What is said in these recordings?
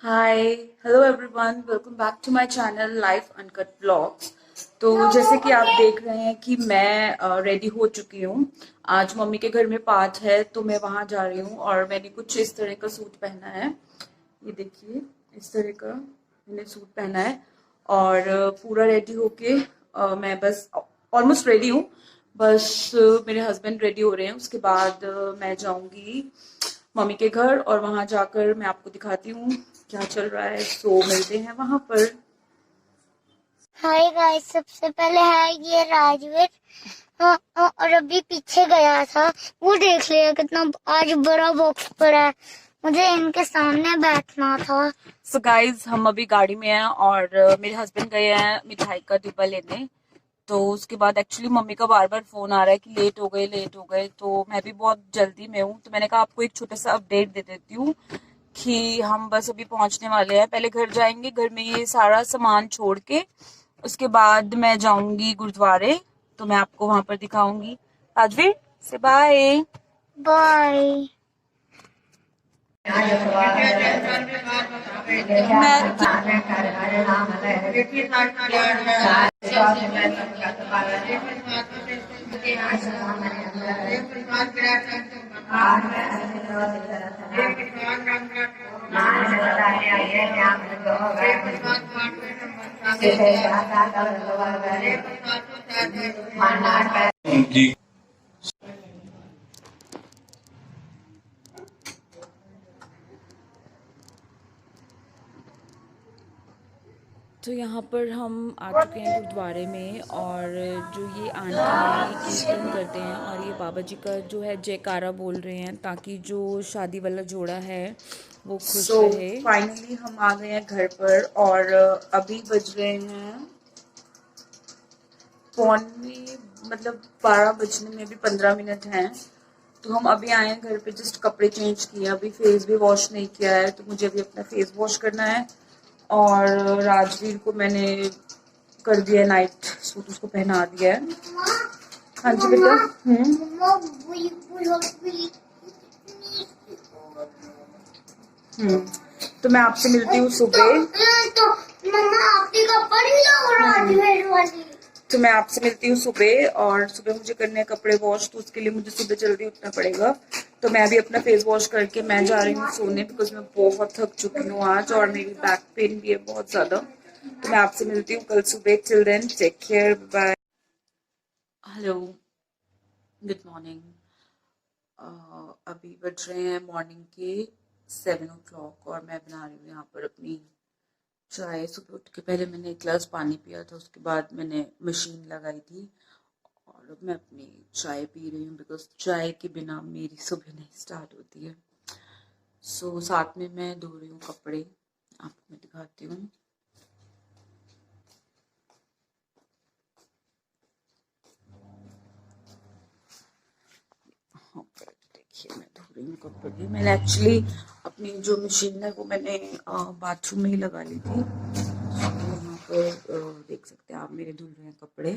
Hi hello everyone, welcome back to my channel life uncut blogs. तो जैसे कि आप देख रहे हैं कि मैं रेडी हो चुकी हूँ। आज मम्मी के घर में पाठ है तो मैं वहां जा रही हूँ और मैंने कुछ इस तरह का सूट पहना है। ये देखिए, इस तरह का मैंने सूट पहना है और पूरा रेडी होके मैं बस ऑलमोस्ट रेडी हूँ। बस मेरे हस्बैंड रेडी हो रहे हैं, उसके बाद मैं जाऊंगी मम्मी के घर और वहां जाकर मैं आपको दिखाती हूँ क्या चल रहा है। सो मिलते हैं वहां पर। हाय गाइस, सबसे पहले है ये राजवीर। हाँ, और अभी पीछे गया था। वो देख लिया कितना आज बड़ा बॉक्स पड़ा है। मुझे इनके सामने बैठना था। सो गाइज, हम अभी गाड़ी में हैं और मेरे हस्बैंड गए हैं मिठाई का डिब्बा लेने। तो उसके बाद एक्चुअली मम्मी का बार बार फोन आ रहा है कि लेट हो गए, तो मैं भी बहुत जल्दी में हूँ। तो मैंने कहा आपको एक छोटा सा अपडेट दे देती हूँ कि हम बस अभी पहुंचने वाले हैं। पहले घर जाएंगे, घर में ये सारा सामान छोड़ के उसके बाद मैं जाऊंगी गुरुद्वारे। तो मैं आपको वहां पर दिखाऊंगी। राजवीर से बाय बाय। जी। तो यहाँ पर हम आ चुके हैं गुरुद्वारे में और जो ये आंटी हैं ये कीर्तन करते हैं और ये बाबा जी का जो है जयकारा बोल रहे हैं ताकि जो शादी वाला जोड़ा है वो खुश रहे। फाइनली हम आ गए हैं घर पर और अभी बज रहे हैं पौने, मतलब 12 बजने में भी 15 मिनट हैं। तो हम अभी आए हैं घर पे, जस्ट कपड़े चेंज किए, अभी फेस भी वॉश नहीं किया है तो मुझे अभी अपना फेस वॉश करना है। और राजवीर को मैंने कर दिया नाइट सूट, उसको पहना दिया है। हाँ जी बेटा। हम्म। तो मैं आपसे मिलती हूँ सुबह। तो मैं आपसे मिलती हूँ सुबह और सुबह मुझे करने हैं कपड़े वॉश, तो उसके लिए मुझे सुबह जल्दी उठना पड़ेगा। तो मैं अभी अपना फेस वॉश करके मैं जा रही हूँ सोने, बिकॉज मैं बहुत थक चुकी हूँ आज और मेरी बैक पेन भी है बहुत ज्यादा। तो मैं आपसे मिलती हूँ कल सुबह। Till then take care, bye. Hello, good morning. अभी बज रहे हैं मॉर्निंग के 7 o'clock और मैं बना रही हूँ यहाँ पर अपनी चाय। सुबह उठ के पहले मैंने एक गिलास पानी पिया था, उसके बाद मैंने मशीन लगाई थी और अब मैं अपनी चाय पी रही हूँ, बिकॉज चाय के बिना मेरी सुबह नहीं स्टार्ट होती है। सो साथ में मैं धो रही हूँ कपड़े, आपको मैं दिखाती हूँ। देखिए, मैं धो रही हूँ कपड़े। मैंने एक्चुअली अपनी जो मशीन है वो मैंने बाथरूम में ही लगा ली थी। यहाँ पर देख सकते हैं आप, मेरे धुल रहे हैं कपड़े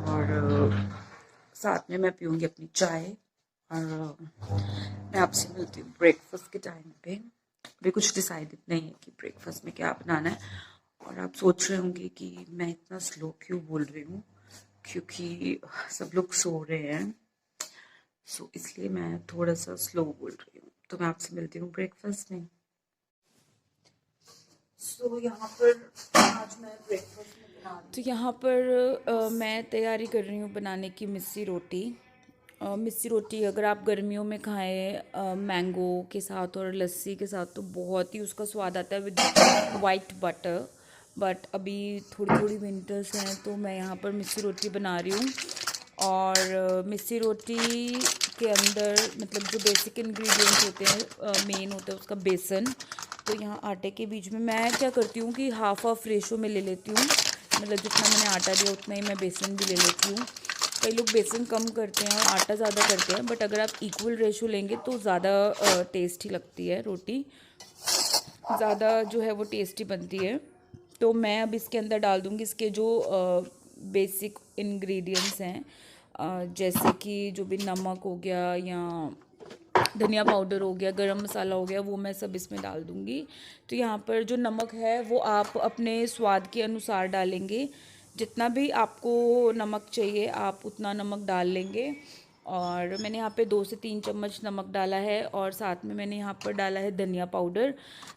और साथ में मैं पीऊंगी अपनी चाय और मैं आपसे मिलती हूँ ब्रेकफास्ट के टाइम पे। अभी कुछ डिसाइडेड नहीं है कि ब्रेकफास्ट में क्या बनाना है। और आप सोच रहे होंगे कि मैं इतना स्लो क्यों बोल रही हूँ, क्योंकि सब लोग सो रहे हैं। सो इसलिए मैं थोड़ा सा स्लो बोल रही हूँ। तो मैं आपसे मिलती हूँ ब्रेकफास्ट में। सो यहाँ पर आज मैं ब्रेकफास्ट में बना रही हूँ। तो यहाँ पर मैं तैयारी कर रही हूँ बनाने की मिस्सी रोटी। मिस्सी रोटी अगर आप गर्मियों में खाएं मैंगो के साथ और लस्सी के साथ तो बहुत ही उसका स्वाद आता है विद वाइट बटर। बट अभी थोड़ी थोड़ी विंटर्स हैं तो मैं यहाँ पर मिस्सी रोटी बना रही हूँ। और मिस्सी रोटी के अंदर मतलब जो बेसिक इंग्रेडिएंट्स होते हैं, मेन होता है उसका बेसन। तो यहाँ आटे के बीच में मैं क्या करती हूँ कि हाफ ऑफ रेशो में ले लेती हूँ, मतलब जितना मैंने आटा दिया उतना ही मैं बेसन भी ले लेती हूँ। कई लोग बेसन कम करते हैं और आटा ज़्यादा करते हैं, बट अगर आप इक्वल रेशो लेंगे तो ज़्यादा टेस्टी लगती है रोटी, ज़्यादा जो है वो टेस्टी बनती है। तो मैं अब इसके अंदर डाल दूँगी इसके जो बेसिक इंग्रेडिएंट्स हैं, जैसे कि जो भी नमक हो गया या धनिया पाउडर हो गया, गरम मसाला हो गया, वो मैं सब इसमें डाल दूँगी। तो यहाँ पर जो नमक है वो आप अपने स्वाद के अनुसार डालेंगे, जितना भी आपको नमक चाहिए आप उतना नमक डाल लेंगे। और मैंने यहाँ पे 2 से 3 चम्मच नमक डाला है, और साथ में मैंने यहाँ पर डाला है धनिया पाउडर।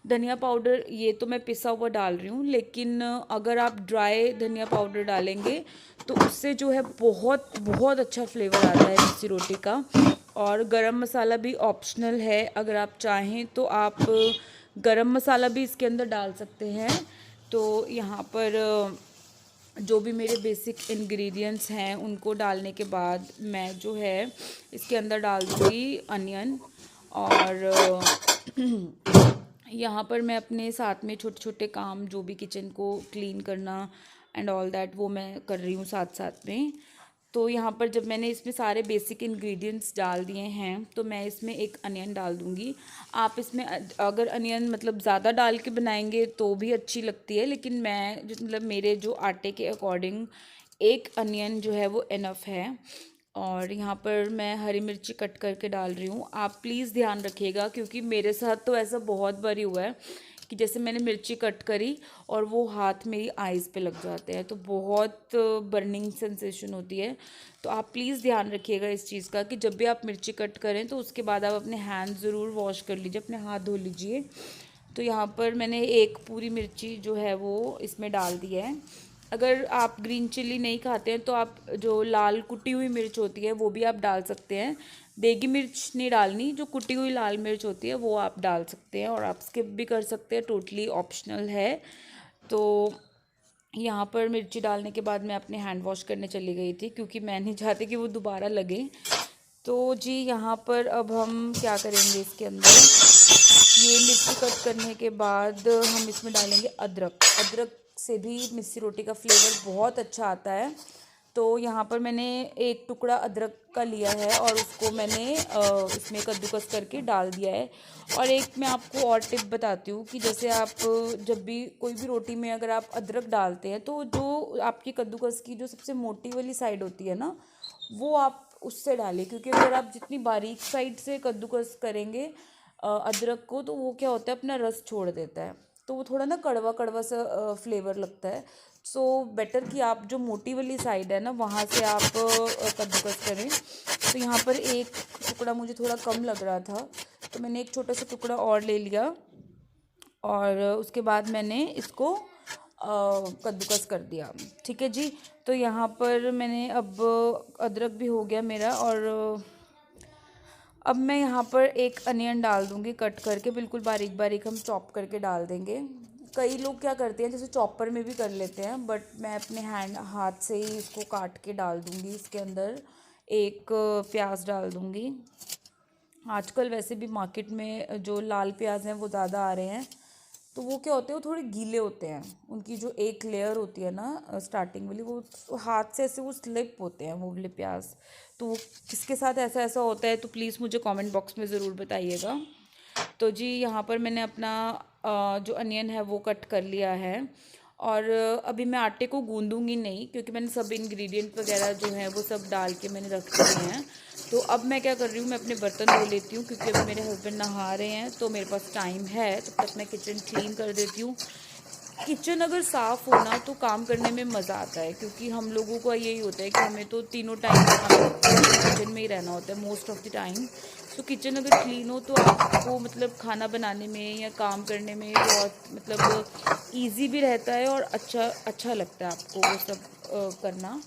धनिया पाउडर ये तो मैं पिसा हुआ डाल रही हूँ, लेकिन अगर आप ड्राई धनिया पाउडर डालेंगे तो उससे जो है बहुत बहुत अच्छा फ्लेवर आता है मिस्सी रोटी का। और गरम मसाला भी ऑप्शनल है, अगर आप चाहें तो आप गरम मसाला भी इसके अंदर डाल सकते हैं। तो यहाँ पर जो भी मेरे बेसिक इंग्रेडिएंट्स हैं उनको डालने के बाद मैं जो है इसके अंदर डाल दूँगी अनियन। और यहाँ पर मैं अपने साथ में छोटे छोटे काम जो भी किचन को क्लीन करना एंड ऑल दैट वो मैं कर रही हूँ साथ साथ में। तो यहाँ पर जब मैंने इसमें सारे बेसिक इंग्रेडिएंट्स डाल दिए हैं तो मैं इसमें एक अनियन डाल दूँगी। आप इसमें अगर अनियन मतलब ज़्यादा डाल के बनाएंगे तो भी अच्छी लगती है, लेकिन मैं मतलब मेरे जो आटे के अकॉर्डिंग एक अनियन जो है वो इनफ है। और यहाँ पर मैं हरी मिर्ची कट करके डाल रही हूँ। आप प्लीज़ ध्यान रखिएगा, क्योंकि मेरे साथ तो ऐसा बहुत बारी हुआ है कि जैसे मैंने मिर्ची कट करी और वो हाथ मेरी आइज़ पे लग जाते हैं, तो बहुत बर्निंग सेंसेशन होती है। तो आप प्लीज़ ध्यान रखिएगा इस चीज़ का कि जब भी आप मिर्ची कट करें तो उसके बाद आप अपने हैंड ज़रूर वॉश कर लीजिए, अपने हाथ धो लीजिए। तो यहाँ पर मैंने एक पूरी मिर्ची जो है वो इसमें डाल दी है। अगर आप ग्रीन चिल्ली नहीं खाते हैं तो आप जो लाल कुटी हुई मिर्च होती है वो भी आप डाल सकते हैं। देगी मिर्च नहीं डालनी, जो कुटी हुई लाल मिर्च होती है वो आप डाल सकते हैं, और आप स्किप भी कर सकते हैं, टोटली ऑप्शनल है। तो यहाँ पर मिर्ची डालने के बाद मैं अपने हैंड वॉश करने चली गई थी, क्योंकि मैं नहीं चाहती कि वो दोबारा लगे। तो जी यहाँ पर अब हम क्या करेंगे, इसके अंदर ये मिर्ची कट करने के बाद हम इसमें डालेंगे अदरक। अदरक से भी मिस्सी रोटी का फ्लेवर बहुत अच्छा आता है। तो यहाँ पर मैंने एक टुकड़ा अदरक का लिया है और उसको मैंने इसमें कद्दूकस करके डाल दिया है। और एक मैं आपको और टिप बताती हूँ कि जैसे आप जब भी कोई भी रोटी में अगर आप अदरक डालते हैं तो जो आपकी कद्दूकस की जो सबसे मोटी वाली साइड होती है ना, वो आप उससे डालें, क्योंकि अगर आप जितनी बारीक साइड से कद्दूकस करेंगे अदरक को, तो वो क्या होता है अपना रस छोड़ देता है, तो वो थोड़ा ना कड़वा कड़वा सा फ्लेवर लगता है। सो बेटर कि आप जो मोटी वाली साइड है ना वहाँ से आप कद्दूकस करें। तो यहाँ पर एक टुकड़ा मुझे थोड़ा कम लग रहा था, तो मैंने एक छोटा सा टुकड़ा और ले लिया, और उसके बाद मैंने इसको कद्दूकस कर दिया। ठीक है जी। तो यहाँ पर मैंने अब अदरक भी हो गया मेरा, और अब मैं यहाँ पर एक अनियन डाल दूँगी कट करके, बिल्कुल बारीक बारीक हम चॉप करके डाल देंगे। कई लोग क्या करते हैं जैसे चॉपर में भी कर लेते हैं, बट मैं अपने हाथ से ही इसको काट के डाल दूँगी। इसके अंदर एक प्याज डाल दूँगी। आजकल वैसे भी मार्केट में जो लाल प्याज हैं वो ज़्यादा आ रहे हैं, तो वो क्या होते हैं, वो थोड़े गीले होते हैं, उनकी जो एक लेयर होती है ना स्टार्टिंग वाली, वो हाथ से ऐसे वो स्लिप होते हैं वो वाले प्याज। तो वो किसके साथ ऐसा ऐसा होता है तो प्लीज़ मुझे कमेंट बॉक्स में ज़रूर बताइएगा। तो जी यहाँ पर मैंने अपना जो अनियन है वो कट कर लिया है, और अभी मैं आटे को गूंदूंगी नहीं, क्योंकि मैंने सब इंग्रेडिएंट वगैरह जो है वो सब डाल के मैंने रख दिए हैं। तो अब मैं क्या कर रही हूँ, मैं अपने बर्तन धो लेती हूँ, क्योंकि अभी मेरे हस्बैंड नहा रहे हैं तो मेरे पास टाइम है, तब तक मैं किचन क्लीन कर देती हूँ। किचन अगर साफ़ हो ना तो काम करने में मज़ा आता है, क्योंकि हम लोगों का यही होता है कि हमें तो तीनों टाइम किचन में ही रहना होता है मोस्ट ऑफ द टाइम। तो किचन अगर क्लीन हो तो आपको मतलब खाना बनाने में या काम करने में बहुत मतलब इजी भी रहता है, और अच्छा लगता है आपको वो सब करना।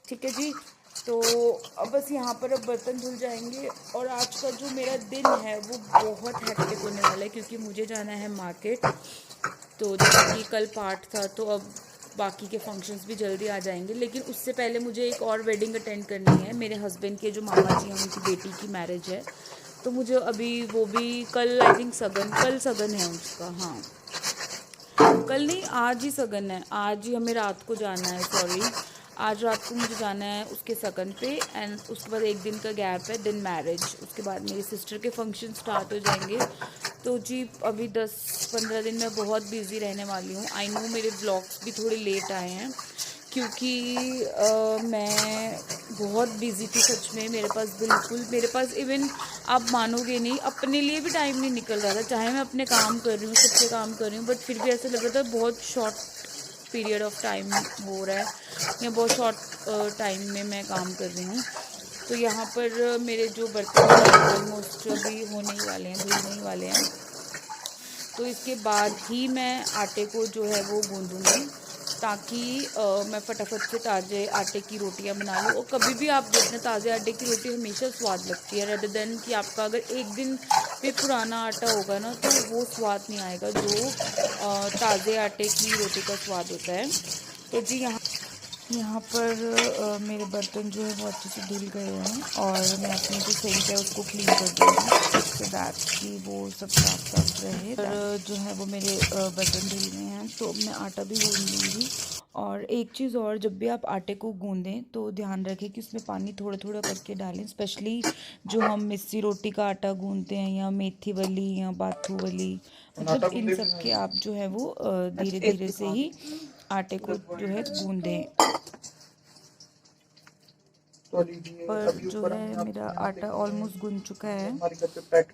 ठीक है जी। तो अब बस यहाँ पर अब बर्तन धुल जाएंगे, और आज का जो मेरा दिन है वो बहुत हेक्टिक होने वाला है, क्योंकि मुझे जाना है मार्केट। तो जैसे कि कल पाठ था तो अब बाकी के फंक्शंस भी जल्दी आ जाएंगे, लेकिन उससे पहले मुझे एक और वेडिंग अटेंड करनी है। मेरे हस्बैंड के जो मामा जी हैं उनकी बेटी की मैरिज है, तो मुझे अभी वो भी कल आई थिंक कल सगन है उसका। हाँ कल नहीं, आज ही सगन है, आज ही हमें रात को जाना है, सॉरी आज रात को मुझे जाना है उसके सगन पे। एंड उसके बाद एक दिन का गैप है, दिन मैरिज, उसके बाद मेरी सिस्टर के फंक्शन स्टार्ट हो जाएंगे। तो जी अभी 10-15 दिन मैं बहुत बिजी रहने वाली हूँ। आई नो मेरे व्लॉग्स भी थोड़े लेट आए हैं, क्योंकि मैं बहुत बिज़ी थी सच में। मेरे पास इवन आप मानोगे नहीं, अपने लिए भी टाइम नहीं निकल रहा था। चाहे मैं अपने काम कर रही हूँ, सबसे काम कर रही हूँ, बट फिर भी ऐसा लग रहा था बहुत शॉर्ट पीरियड ऑफ टाइम हो रहा है या बहुत शॉर्ट टाइम में मैं काम कर रही हूँ। तो यहाँ पर मेरे जो बर्तन ऑलमोस्ट अभी होने ही वाले हैं, धुलने ही वाले हैं। तो इसके बाद ही मैं आटे को जो है वो गूँधूँगी, ताकि मैं फटाफट से ताज़े आटे की रोटियां बना लूँ। और कभी भी आप देखना, ताज़े आटे की रोटी हमेशा स्वाद लगती है, रेदर देन कि आपका अगर एक दिन भी पुराना आटा होगा ना, तो वो स्वाद नहीं आएगा जो ताज़े आटे की रोटी का स्वाद होता है। तो जी यहाँ पर मेरे बर्तन जो है वो अच्छे से धुल गए हैं, और मैं अपनी जो सिंक है उसको क्लीन कर दूँगी सो दैट कि वो सब साफ रहे। और जो है वो मेरे बर्तन धुल गए हैं, तो मैं आटा भी गूँध लूँगी। और एक चीज़ और, जब भी आप आटे को गूँधें तो ध्यान रखें कि उसमें पानी थोड़ा थोड़ा करके डालें, स्पेशली जो हम मिस्सी रोटी का आटा गूँधते हैं, या मेथी वाली या बाथू वाली, मतलब इन सब के आप जो है वो धीरे धीरे से ही आटे को जो है गूँधें। पर जो है मेरा आटा ऑलमोस्ट गूंद चुका है,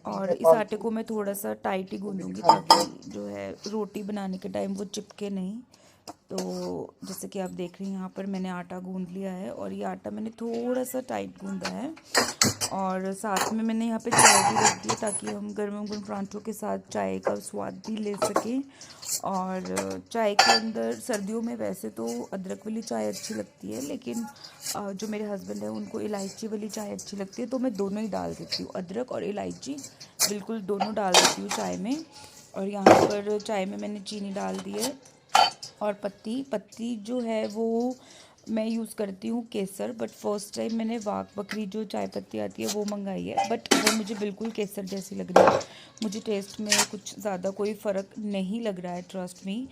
और इस आटे को मैं थोड़ा सा टाइट ही गूंदूंगी, ताकि जो है रोटी बनाने के टाइम वो चिपके नहीं। तो जैसे कि आप देख रही हैं, यहाँ पर मैंने आटा गूंद लिया है, और ये आटा मैंने थोड़ा सा टाइट गूंदा है। और साथ में मैंने यहाँ पे चाय भी रख दी, ताकि हम गर्म गर्म परांठों के साथ चाय का स्वाद भी ले सकें। और चाय के अंदर सर्दियों में वैसे तो अदरक वाली चाय अच्छी लगती है, लेकिन जो मेरे हस्बैंड हैं उनको इलायची वाली चाय अच्छी लगती है, तो मैं दोनों ही डाल देती हूँ, अदरक और इलायची बिल्कुल दोनों डाल देती हूँ चाय में। और यहाँ पर चाय में मैंने चीनी डाल दी है, और पत्ती जो है वो मैं यूज़ करती हूँ केसर, बट फर्स्ट टाइम मैंने वाघ बकरी जो चाय पत्ती आती है वो मंगाई है, बट वो मुझे बिल्कुल केसर जैसी लग रही है। मुझे टेस्ट में कुछ ज़्यादा कोई फ़र्क नहीं लग रहा है, ट्रस्ट मी।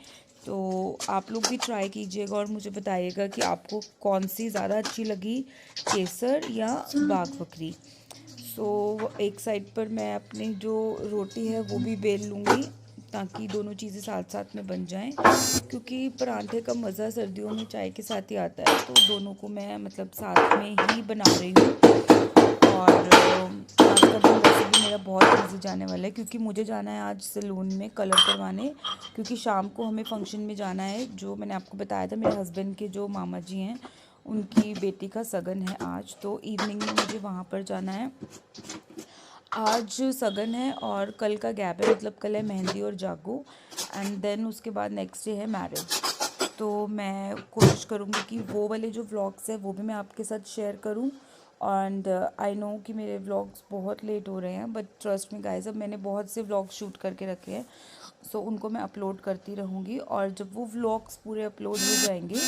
तो आप लोग भी ट्राई कीजिएगा और मुझे बताइएगा कि आपको कौन सी ज़्यादा अच्छी लगी, केसर या वाघ बकरी। सो एक साइड पर मैं अपनी जो रोटी है वो भी बेल लूँगी, ताकि दोनों चीज़ें साथ साथ में बन जाएं, क्योंकि परांठे का मज़ा सर्दियों में चाय के साथ ही आता है। तो दोनों को मैं मतलब साथ में ही बना रही हूँ। और आज का दिन वैसे भी मेरा बहुत बिजी जाने वाला है, क्योंकि मुझे जाना है आज सैलून में कलर करवाने, क्योंकि शाम को हमें फंक्शन में जाना है। जो मैंने आपको बताया था, मेरे हस्बैंड के जो मामा जी हैं उनकी बेटी का सगन है आज, तो इवनिंग में मुझे वहाँ पर जाना है। आज सगन है और कल का गैप है, मतलब कल है मेहंदी और जागो, एंड देन उसके बाद नेक्स्ट डे है मैरिज। तो मैं कोशिश करूँगी कि वो वाले जो व्लॉग्स हैं वो भी मैं आपके साथ शेयर करूँ। एंड आई नो कि मेरे व्लॉग्स बहुत लेट हो रहे हैं, बट ट्रस्ट मी गाइस, अब मैंने बहुत से व्लॉग्स शूट करके रखे हैं, सो उनको मैं अपलोड करती रहूँगी। और जब वो व्लॉग्स पूरे अपलोड हो जाएंगे,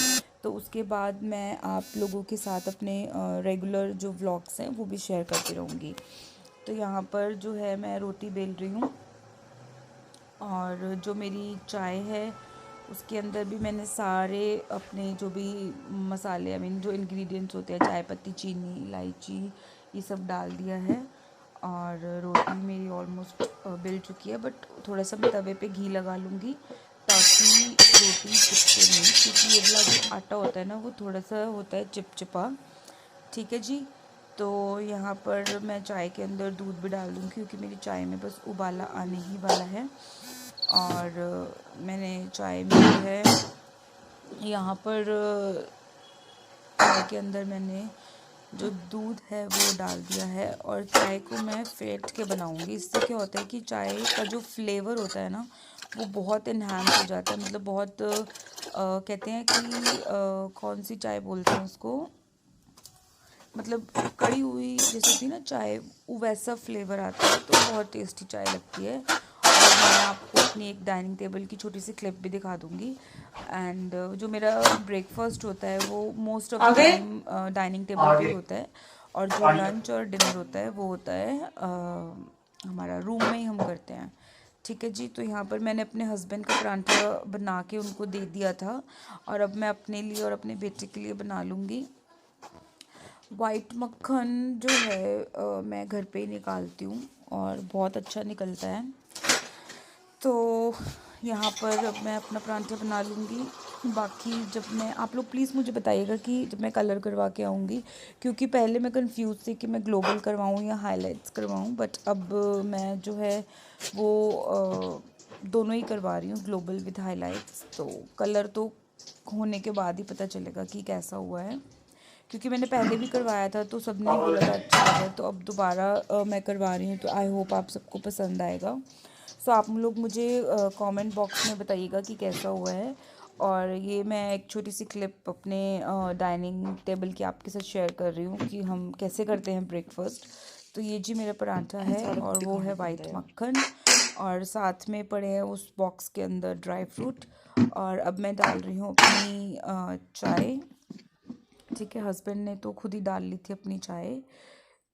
तो उसके बाद मैं आप लोगों के साथ अपने रेगुलर जो व्लॉग्स हैं वो भी शेयर करती रहूँगी। तो यहाँ पर जो है मैं रोटी बेल रही हूँ, और जो मेरी चाय है उसके अंदर भी मैंने सारे अपने जो भी मसाले, आई मीन जो इंग्रेडिएंट्स होते हैं, चाय पत्ती, चीनी, इलायची, ये सब डाल दिया है। और रोटी मेरी ऑलमोस्ट बेल चुकी है, बट थोड़ा सा मैं तवे पे घी लगा लूँगी, ताकि रोटी चिपके नहीं, क्योंकि ये वाला जो आटा होता है ना वो थोड़ा सा होता है चिपचिपा। ठीक है जी। तो यहाँ पर मैं चाय के अंदर दूध भी डाल दूँगी, क्योंकि मेरी चाय में बस उबाला आने ही वाला है। और मैंने चाय में जो है यहाँ पर चाय के अंदर मैंने जो दूध है वो डाल दिया है, और चाय को मैं फेंट के बनाऊँगी। इससे क्या होता है कि चाय का जो फ्लेवर होता है ना वो बहुत इन्हांस हो जाता है, मतलब बहुत कहते हैं कि कौन सी चाय बोलते हैं उसको, मतलब कड़ी हुई जैसे होती है ना चाय, वो वैसा फ्लेवर आता है, तो बहुत टेस्टी चाय लगती है। और मैं आपको अपनी एक डाइनिंग टेबल की छोटी सी क्लिप भी दिखा दूँगी। एंड जो मेरा ब्रेकफास्ट होता है वो most of the time dining table पे ही होता है, और जो लंच और डिनर होता है वो होता है हमारा रूम में ही हम करते हैं। ठीक है जी। तो यहाँ पर मैंने अपने हस्बैंड का परांठा बना के उनको दे दिया था, और अब मैं अपने लिए और अपने बेटे के लिए बना लूँगी। वाइट मक्खन जो है मैं घर पे ही निकालती हूँ, और बहुत अच्छा निकलता है। तो यहाँ पर अब मैं अपना परांठा बना लूँगी, बाकी जब मैं, आप लोग प्लीज़ मुझे बताइएगा कि जब मैं कलर करवा के आऊँगी, क्योंकि पहले मैं कंफ्यूज थी कि मैं ग्लोबल करवाऊँ या हाइलाइट्स करवाऊँ, बट अब मैं जो है वो दोनों ही करवा रही हूँ, ग्लोबल विद हाइलाइट्स। तो कलर तो होने के बाद ही पता चलेगा कि कैसा हुआ है, क्योंकि मैंने पहले भी करवाया था तो सबने ही बोला था अच्छा लगा, तो अब दोबारा मैं करवा रही हूँ, तो आई होप आप सबको पसंद आएगा। सो आप लोग मुझे कमेंट बॉक्स में बताइएगा कि कैसा हुआ है। और ये मैं एक छोटी सी क्लिप अपने डाइनिंग टेबल की आपके साथ शेयर कर रही हूँ कि हम कैसे करते हैं ब्रेकफास्ट। तो ये जी मेरा पराठा है और वो है वाइट मक्खन, और साथ में पड़े हैं उस बॉक्स के अंदर ड्राई फ्रूट। और अब मैं डाल रही हूँ अपनी चाय। ठीक है, हस्बैंड ने तो खुद ही डाल ली थी अपनी चाय।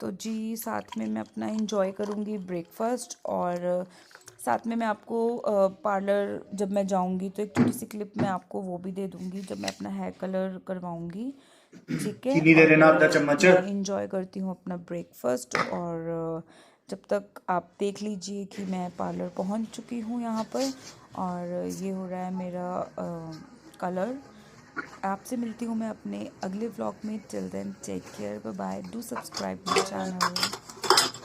तो जी साथ में मैं अपना इंजॉय करूँगी ब्रेकफास्ट, और साथ में मैं आपको पार्लर जब मैं जाऊँगी तो एक छोटी सी क्लिप मैं आपको वो भी दे दूँगी जब मैं अपना हेयर कलर करवाऊँगी। ठीक है, चीनी दे देना आधा और चम्मच। मैं इंजॉय करती हूँ अपना ब्रेकफास्ट। और जब तक आप देख लीजिए कि मैं पार्लर पहुँच चुकी हूँ यहाँ पर, और ये हो रहा है मेरा कलर। आपसे मिलती हूँ मैं अपने अगले व्लॉग में। Till then take care, bye bye, do subscribe my channel.